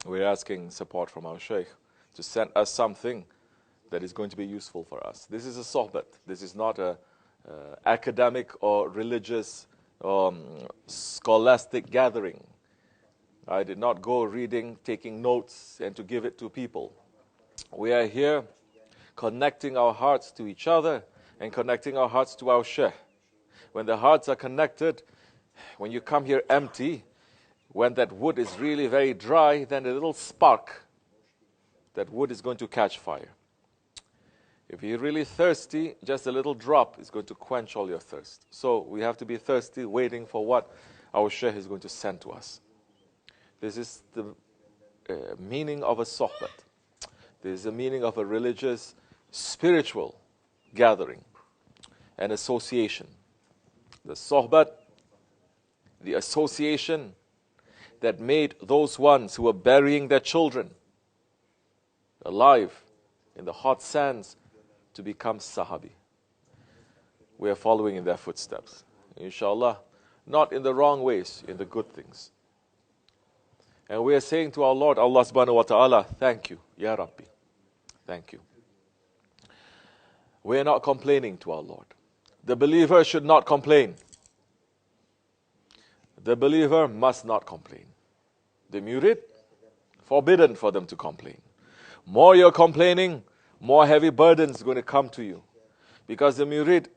We're asking support from our Shaykh to send us something that is going to be useful for us. This is a sohbet. This is not a academic or religious scholastic gathering. I did not go reading, taking notes, and to give it to people. We are here connecting our hearts to each other and connecting our hearts to our Shaykh. When the hearts are connected, when you come here empty, when that wood is really very dry, then a little spark, that wood is going to catch fire. If you're really thirsty, just a little drop is going to quench all your thirst. So we have to be thirsty, waiting for what our Shaykh is going to send to us. This is the meaning of a sohbet. This is the meaning of a religious, spiritual gathering and association. The sohbet, the association that made those ones who were burying their children alive in the hot sands to become Sahabi. We are following in their footsteps. Insha'Allah, not in the wrong ways, in the good things. And we are saying to our Lord, Allah subhanahu wa ta'ala, thank you, Ya Rabbi. Thank you. We are not complaining to our Lord. The believer should not complain. The believer must not complain. The Mureed, forbidden for them to complain. More you're complaining, more heavy burdens are going to come to you. Because the Mureed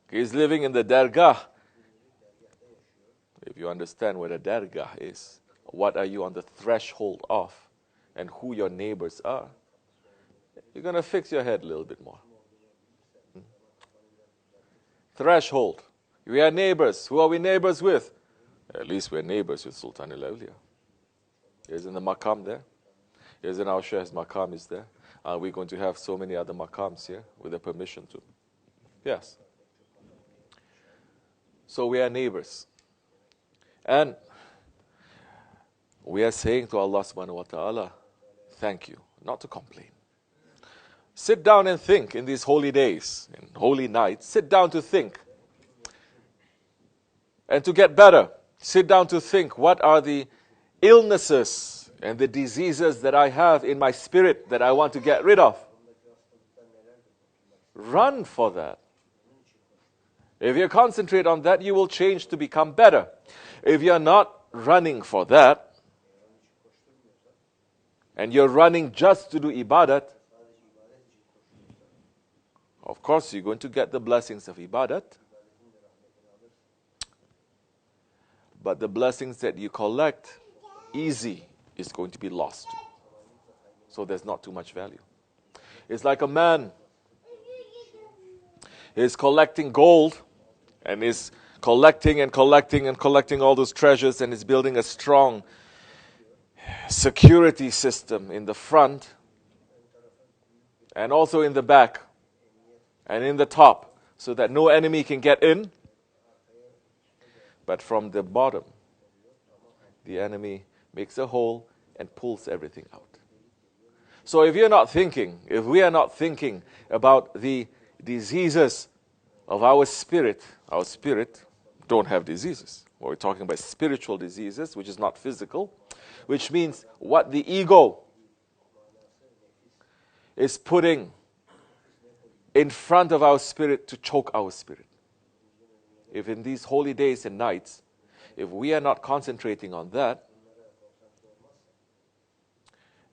is living in the Dergah. If you understand what a Dergah is, what are you on the threshold of, and who your neighbors are, you're going to fix your head a little bit more. Threshold. We are neighbors. Who are we neighbors with? At least we're neighbors with Sultan al-Awliya. Isn't the maqam there? Isn't our Shaykh's maqam is there? Are we going to have so many other maqams here with the permission to? Yes. So we are neighbors. And we are saying to Allah subhanahu wa ta'ala, thank you, not to complain. Sit down and think in these holy days, in holy nights, sit down to think. And to get better, sit down to think, what are the illnesses and the diseases that I have in my spirit that I want to get rid of? Run for that. If you concentrate on that, you will change to become better. If you're not running for that, and you're running just to do ibadat, of course you're going to get the blessings of ibadat, but the blessings that you collect easy is going to be lost. So there's not too much value. It's like a man is collecting gold and is collecting and collecting and collecting all those treasures and is building a strong security system in the front and also in the back and in the top so that no enemy can get in. But from the bottom, the enemy makes a hole and pulls everything out. So if we are not thinking about the diseases of our spirit don't have diseases. We're talking about spiritual diseases, which is not physical, which means what the ego is putting in front of our spirit to choke our spirit. If in these holy days and nights, if we are not concentrating on that,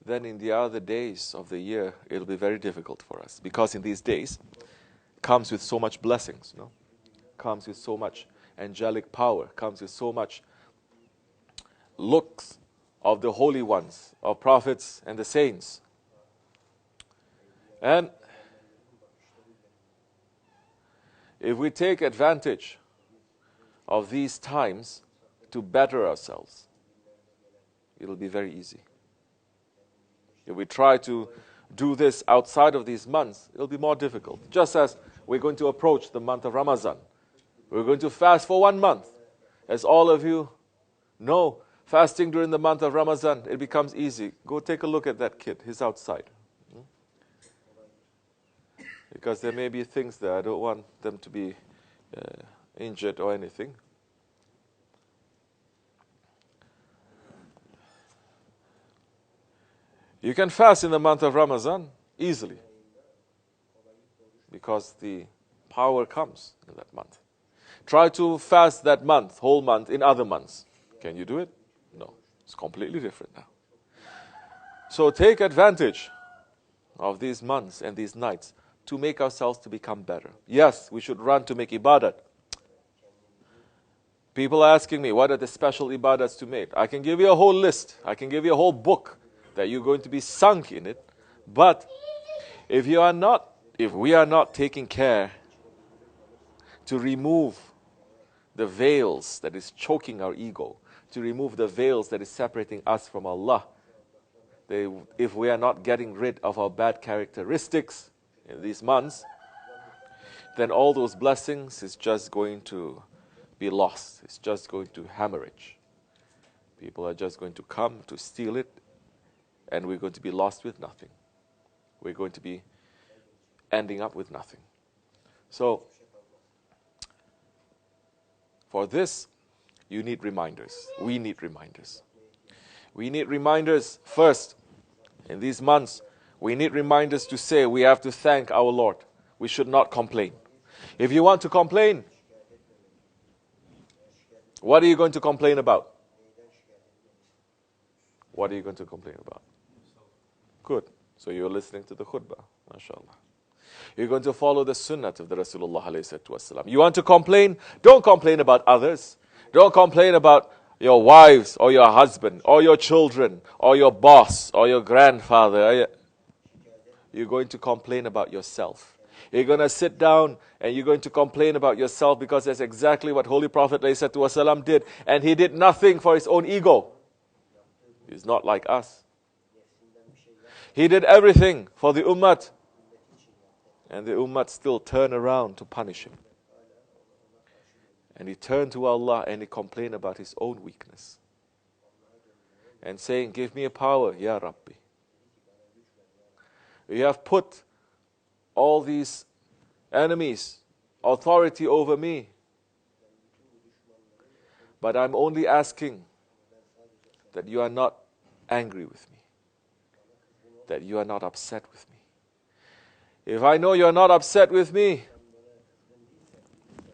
then in the other days of the year, it'll be very difficult for us. Because in these days, comes with so much blessings, comes with so much angelic power, comes with so much looks of the holy ones, of prophets and the saints. And if we take advantage of these times to better ourselves, it'll be very easy. If we try to do this outside of these months, it'll be more difficult. Just as we're going to approach the month of Ramadan. We're going to fast for 1 month. As all of you know, fasting during the month of Ramadan, it becomes easy. Go take a look at that kid. He's outside. Because there may be things there. I don't want them to be injured or anything. You can fast in the month of Ramadan easily because the power comes in that month. Try to fast that month, whole month, in other months. Can you do it? No. It's completely different now. So take advantage of these months and these nights to make ourselves to become better. Yes, we should run to make ibadat. People are asking me, what are the special ibadats to make? I can give you a whole list. I can give you a whole book that you're going to be sunk in it. But if we are not taking care to remove the veils that is choking our ego, to remove the veils that is separating us from Allah, if we are not getting rid of our bad characteristics in these months, then all those blessings is just going to be lost. It's just going to hemorrhage. People are just going to come to steal it, and we're going to be lost with nothing. We're going to be ending up with nothing. So, for this, you need reminders. We need reminders. We need reminders first. In these months, we need reminders to say we have to thank our Lord. We should not complain. If you want to complain, what are you going to complain about? What are you going to complain about? Good. So you're listening to the khutbah, mashallah. You're going to follow the sunnah of the Rasulullah alayhi wasallam. You want to complain? Don't complain about others. Don't complain about your wives or your husband or your children or your boss or your grandfather. You're going to complain about yourself. You're going to sit down and you're going to complain about yourself because that's exactly what Holy Prophet ﷺ did. And he did nothing for his own ego. He's not like us. He did everything for the ummah. And the ummah still turned around to punish him. And he turned to Allah and he complained about his own weakness. And saying, give me a power, Ya Rabbi. You have put all these enemies, authority over me. But I'm only asking that you are not angry with me. That you are not upset with me. If I know you're not upset with me,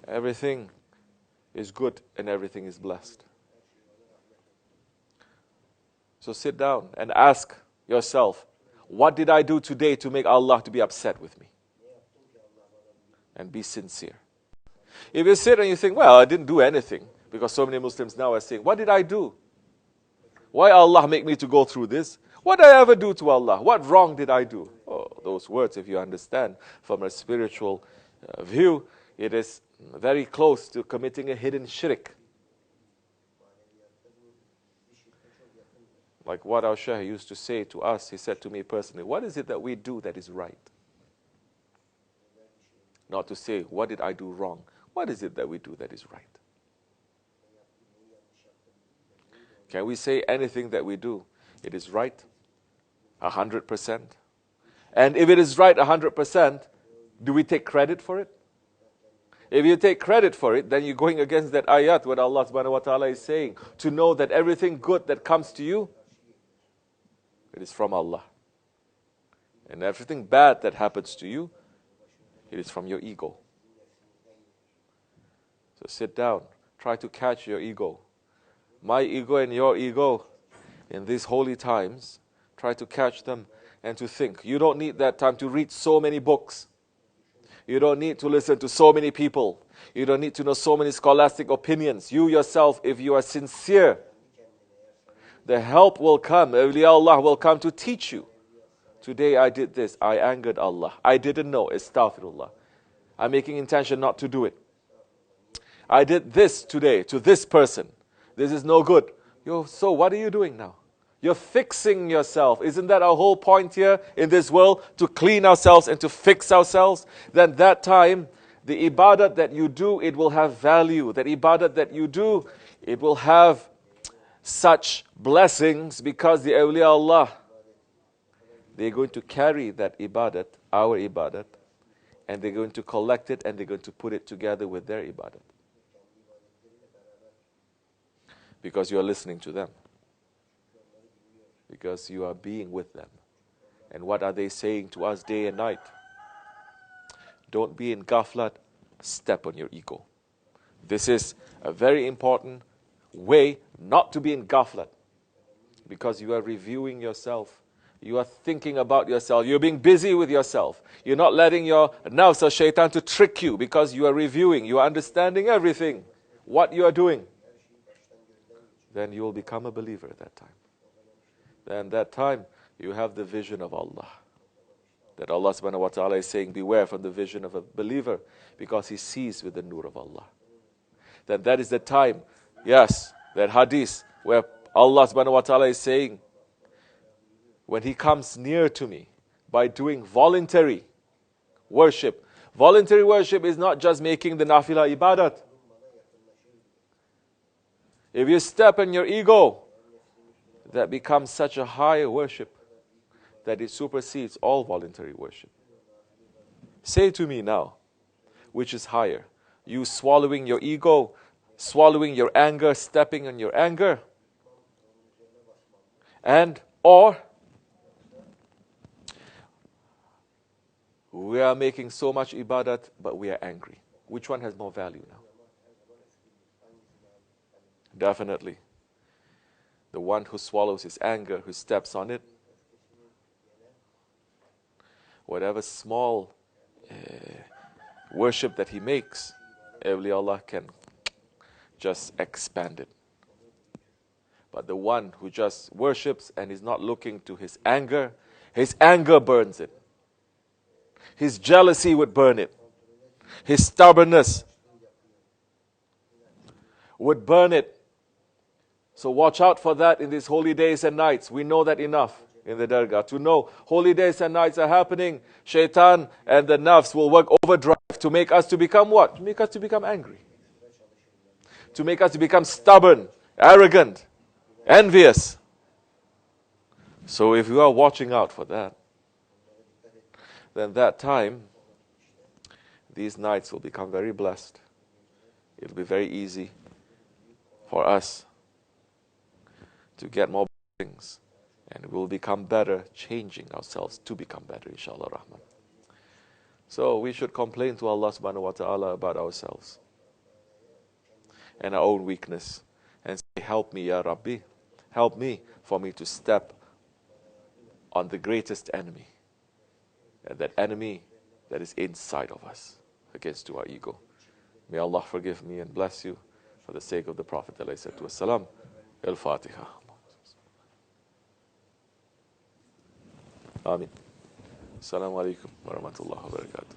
everything is good and everything is blessed. So sit down and ask yourself, what did I do today to make Allah to be upset with me? And be sincere. If you sit and you think, well, I didn't do anything, because so many Muslims now are saying, what did I do? Why Allah make me to go through this? What did I ever do to Allah? What wrong did I do? Oh, those words, if you understand from a spiritual view, it is very close to committing a hidden shirk. Like what our Shaykh used to say to us, he said to me personally, what is it that we do that is right? Not to say, what did I do wrong? What is it that we do that is right? Can we say anything that we do, it is right? 100%? And if it is right 100%, do we take credit for it? If you take credit for it, then you're going against that ayat what Allah subhanahu wa ta'ala is saying. To know that everything good that comes to you, it is from Allah. And everything bad that happens to you, it is from your ego. So sit down. Try to catch your ego. My ego and your ego in these holy times, try to catch them and to think. You don't need that time to read so many books. You don't need to listen to so many people. You don't need to know so many scholastic opinions. You yourself, if you are sincere, the help will come. Awliya Allah will come to teach you. Today I did this. I angered Allah. I didn't know. Astaghfirullah. I'm making intention not to do it. I did this today to this person. This is no good. So what are you doing now? You're fixing yourself. Isn't that our whole point here in this world? To clean ourselves and to fix ourselves? Then that time, the ibadat that you do, it will have value. That ibadat that you do, it will have such blessings because the awliya Allah, they're going to carry that ibadat, our ibadat, and they're going to collect it and they're going to put it together with their ibadat. Because you are listening to them. because you are being with them. And what are they saying to us day and night? Don't be in ghaflat, step on your ego. This is a very important way not to be in ghaflat, because you are reviewing yourself. You are thinking about yourself. You're being busy with yourself. You're not letting your nafs or shaitan to trick you, because you are reviewing. You are understanding everything, what you are doing. Then you will become a believer at that time. Then that time you have the vision of Allah. That Allah subhanahu wa ta'ala is saying, beware from the vision of a believer, because he sees with the nur of Allah. Then that is the time, yes, that hadith where Allah subhanahu wa ta'ala is saying, when he comes near to me by doing voluntary worship. Voluntary worship is not just making the nafila ibadat. If you step in your ego, that becomes such a high worship that it supersedes all voluntary worship. Say to me now, which is higher? You swallowing your ego, swallowing your anger, stepping on your anger, or we are making so much ibadat, but we are angry. Which one has more value now? Definitely the one who swallows his anger, who steps on it. Whatever small worship that he makes, Allah can just expand it. But the one who just worships and is not looking to his anger burns it. His jealousy would burn it. His stubbornness would burn it. So watch out for that in these holy days and nights. We know that enough in the Dergah to know holy days and nights are happening. Shaytaan and the Nafs will work overdrive to make us to become what? To make us to become angry. To make us to become stubborn, arrogant, envious. So if you are watching out for that, then that time, these nights will become very blessed. It will be very easy for us to get more things, and we will become better, changing ourselves to become better, Insha'Allah Rahman. So we should complain to Allah subhanahu wa ta'ala about ourselves and our own weakness, and say, help me, Ya Rabbi, help me for me to step on the greatest enemy, and that enemy that is inside of us, against to our ego. May Allah forgive me and bless you for the sake of the Prophet ﷺ. Al-Fatiha. Amin. Assalamu alaikum wa rahmatullahi wa barakatuh.